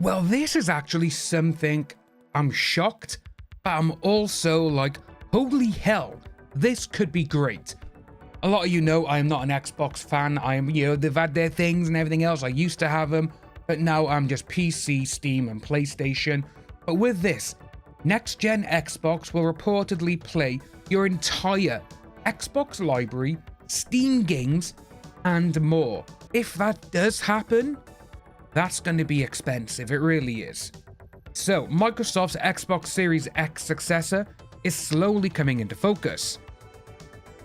Well, this is actually something I'm shocked, but I'm also like, holy hell, this could be great. A lot of you know I am not an Xbox fan. I am, they've had their things and everything else. I used to have them, but now I'm just PC, Steam, and PlayStation. But with this, next-gen Xbox will reportedly play your entire Xbox library, Steam games, and more. If that does happen, that's going to be expensive. It really is. So, Microsoft's Xbox Series X successor is slowly coming into focus.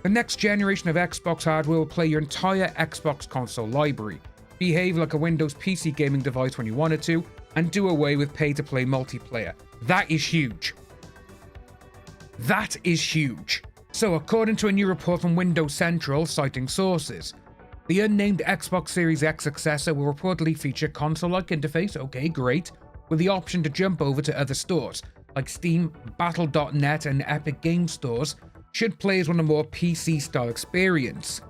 The next generation of Xbox hardware will play your entire Xbox console library, behave like a Windows PC gaming device when you wanted to, and do away with pay-to-play multiplayer. That is huge. That is huge. So, according to a new report from Windows Central, citing sources, the unnamed Xbox Series X successor will reportedly feature console-like interface, okay, great, with the option to jump over to other stores, like Steam, Battle.net, and Epic Games stores, should players want a more PC-style experience.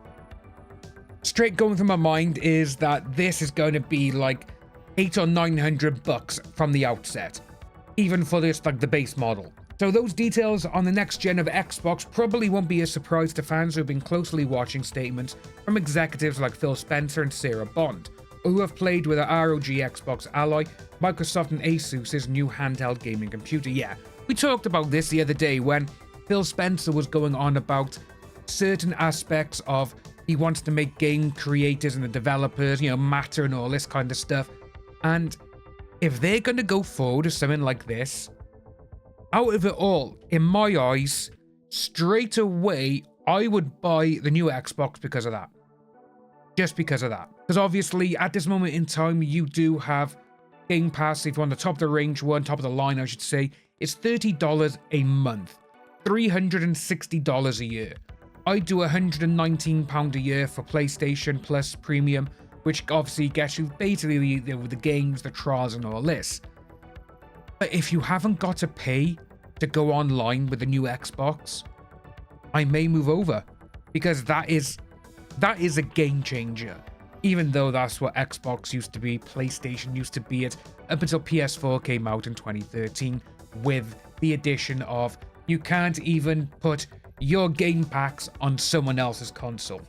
Straight going through my mind is that this is going to be like $800 or $900 from the outset, even for this, like the base model. So those details on the next gen of Xbox probably won't be a surprise to fans who have been closely watching statements from executives like Phil Spencer and Sarah Bond, or who have played with our ROG Xbox Ally, Microsoft and Asus's new handheld gaming computer. Yeah, we talked about this the other day when Phil Spencer was going on about certain aspects of he wants to make game creators and the developers, matter and all this kind of stuff. And if they're going to go forward with something like this, out of it all, in my eyes, straight away, I would buy the new Xbox because of that. Just because of that. Because obviously, at this moment in time, you do have Game Pass. If you're on the top of the range one, top of the line, I should say, it's $30 a month. $360 a year. I do £119 a year for PlayStation Plus Premium, which obviously gets you basically the games, the trials, and all this. But if you haven't got to pay to go online with the new Xbox, I may move over, because that is a game changer. Even though that's what Xbox used to be, PlayStation used to be it, up until PS4 came out in 2013, with the addition of you can't even put your game packs on someone else's console,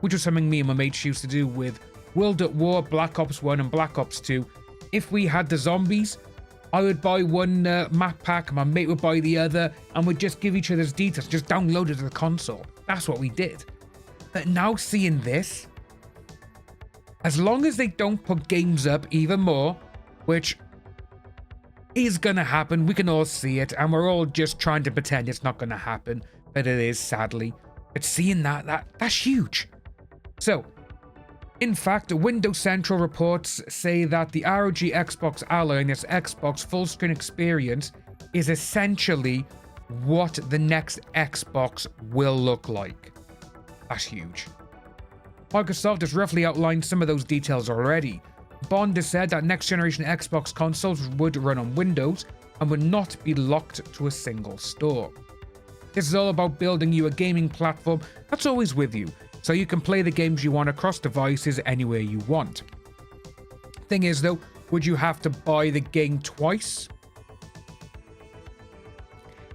which was something me and my mates used to do with World at War, Black Ops 1 and Black Ops 2. If we had the zombies, I would buy one map pack, my mate would buy the other, and we'd just give each other's details, just download it to the console. That's what we did. But now seeing this, as long as they don't put games up even more, which is going to happen, we can all see it, and we're all just trying to pretend it's not going to happen, but it is, sadly. But seeing that's huge. So, in fact, Windows Central reports say that the ROG Xbox Ally and its Xbox full-screen experience is essentially what the next Xbox will look like. That's huge. Microsoft has roughly outlined some of those details already. Bond has said that next-generation Xbox consoles would run on Windows and would not be locked to a single store. This is all about building you a gaming platform that's always with you, so you can play the games you want across devices anywhere you want. Thing is though, would you have to buy the game twice?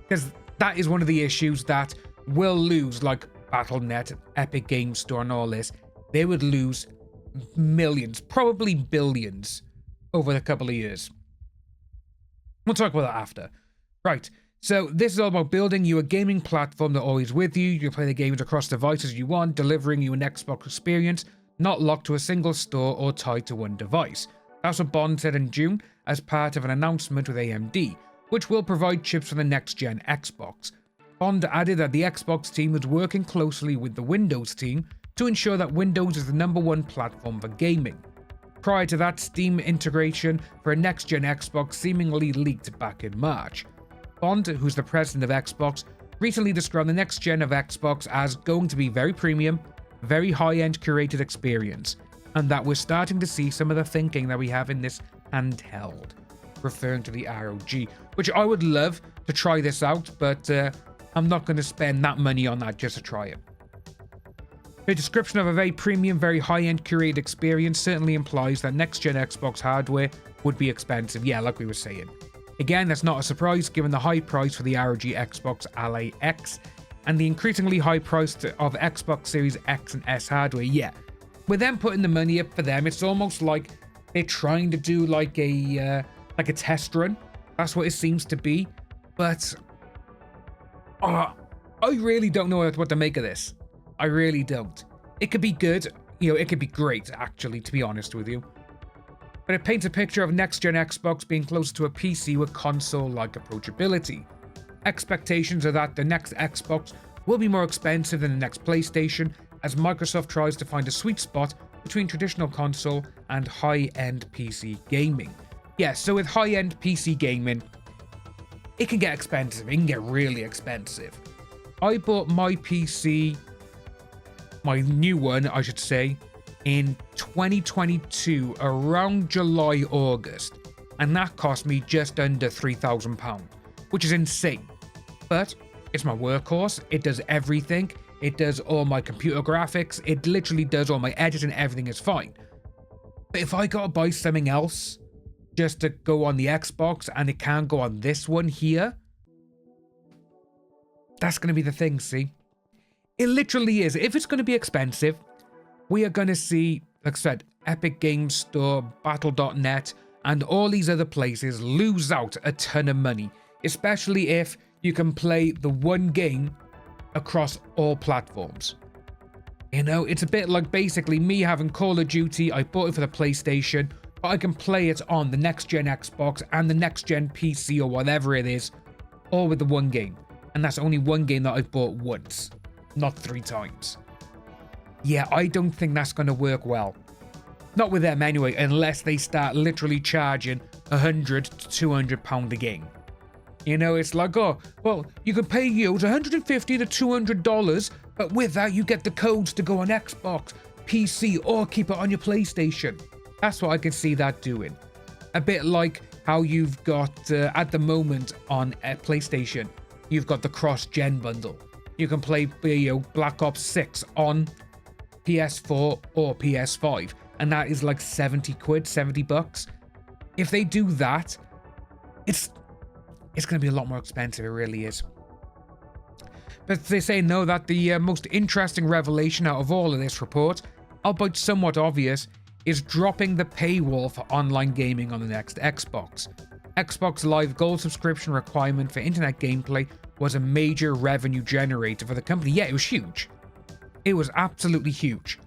Because that is one of the issues that will lose, like Battle.net, Epic Games Store and all this. They would lose millions, probably billions, over a couple of years. We'll talk about that after. Right, so this is all about building you a gaming platform that's always with you. You can play the games across devices you want, delivering you an Xbox experience, not locked to a single store or tied to one device. That's what Bond said in June as part of an announcement with AMD, which will provide chips for the next-gen Xbox. Bond added that the Xbox team was working closely with the Windows team to ensure that Windows is the #1 platform for gaming. Prior to that, Steam integration for a next-gen Xbox seemingly leaked back in March. Bond, who's the president of Xbox, recently described the next gen of Xbox as going to be very premium, very high-end curated experience, and that we're starting to see some of the thinking that we have in this handheld, referring to the ROG, which I would love to try this out, but I'm not going to spend that money on that just to try it. The description of a very premium, very high-end curated experience certainly implies that next-gen Xbox hardware would be expensive. Yeah, like we were saying. Again, that's not a surprise given the high price for the ROG Xbox Ally X and the increasingly high price of Xbox Series X and S hardware. Yeah, with them putting the money up for them, it's almost like they're trying to do like a test run. That's what it seems to be. But I really don't know what to make of this. I really don't. It could be good, it could be great, actually, to be honest with you. But it paints a picture of next-gen Xbox being closer to a PC with console-like approachability. Expectations are that the next Xbox will be more expensive than the next PlayStation, as Microsoft tries to find a sweet spot between traditional console and high-end PC gaming. Yeah, so with high-end PC gaming, it can get expensive. It can get really expensive. I bought my PC, my new one, I should say, in 2022, around July, August, and that cost me just under £3,000, which is insane. But it's my workhorse, it does everything, it does all my computer graphics, it literally does all my editing, everything is fine. But if I gotta buy something else just to go on the Xbox and it can't go on this one here, that's gonna be the thing, see? It literally is. If it's gonna be expensive, we are going to see, like I said, Epic Games Store, Battle.net, and all these other places lose out a ton of money, especially if you can play the one game across all platforms. It's a bit like basically me having Call of Duty. I bought it for the PlayStation, but I can play it on the next-gen Xbox and the next-gen PC or whatever it is, all with the one game. And that's only one game that I've bought once, not 3 times. Yeah, I don't think that's going to work well. Not with them anyway, unless they start literally charging £100 to £200 a game. It's like, oh, well, you can pay $150 to $200, but with that you get the codes to go on Xbox, PC, or keep it on your PlayStation. That's what I can see that doing. A bit like how you've got, at the moment on PlayStation, you've got the cross-gen bundle. You can play Black Ops 6 on PS4 or PS5, and that is like 70 quid, $70. If they do that, it's going to be a lot more expensive. It really is. But they say no, that the most interesting revelation out of all of this report, albeit somewhat obvious, is dropping the paywall for online gaming on the next Xbox. Xbox Live Gold subscription requirement for internet gameplay was a major revenue generator for the company. Yeah, it was huge. It was absolutely huge.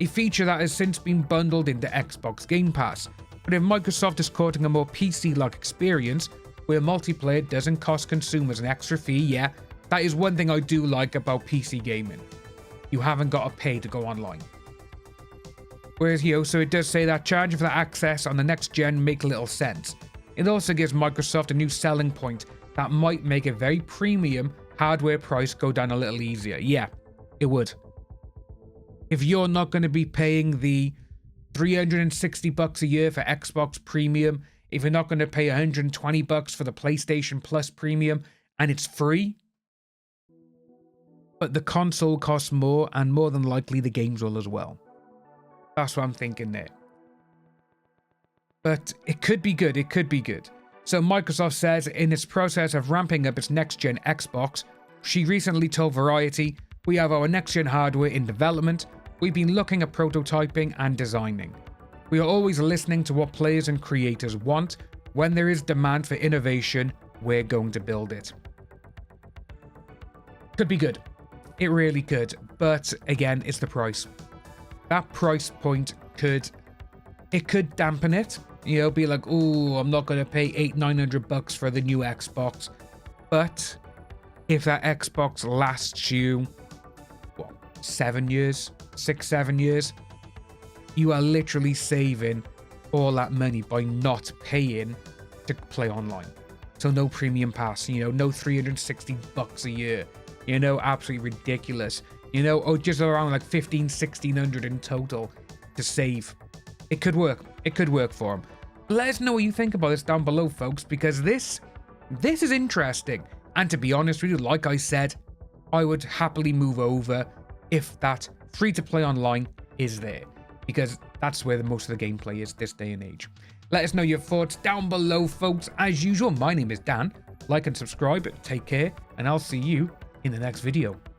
A feature that has since been bundled into Xbox Game Pass. But if Microsoft is courting a more PC-like experience, where multiplayer doesn't cost consumers an extra fee, yeah, that is one thing I do like about PC gaming. You haven't got to pay to go online. Whereas, so it does say that charging for the access on the next gen make little sense. It also gives Microsoft a new selling point that might make a very premium hardware price go down a little easier. Yeah, it would. If you're not going to be paying the $360 a year for Xbox Premium, if you're not going to pay $120 for the PlayStation Plus Premium, and it's free, but the console costs more, and more than likely the games will as well. That's what I'm thinking there. But it could be good. It could be good. So Microsoft says in its process of ramping up its next-gen Xbox, she recently told Variety, "We have our next-gen hardware in development. We've been looking at prototyping and designing. We are always listening to what players and creators want. When there is demand for innovation, we're going to build it." Could be good. It really could. But again, it's the price. That price point could dampen it. Be like, oh, I'm not going to pay $800-900 for the new Xbox. But if that Xbox lasts you, 7 years, 6-7 years, you are literally saving all that money by not paying to play online. So no premium pass, no $360 a year, absolutely ridiculous, or just around like $1,500-1,600 in total to save. It could work. It could work for them. Let us know what you think about this down below, folks, because this is interesting. And to be honest with you, like I said, I would happily move over if that free to play online is there, because that's where most of the gameplay is this day and age. Let us know your thoughts down below, folks. As usual, my name is Dan. Like and subscribe, take care, and I'll see you in the next video.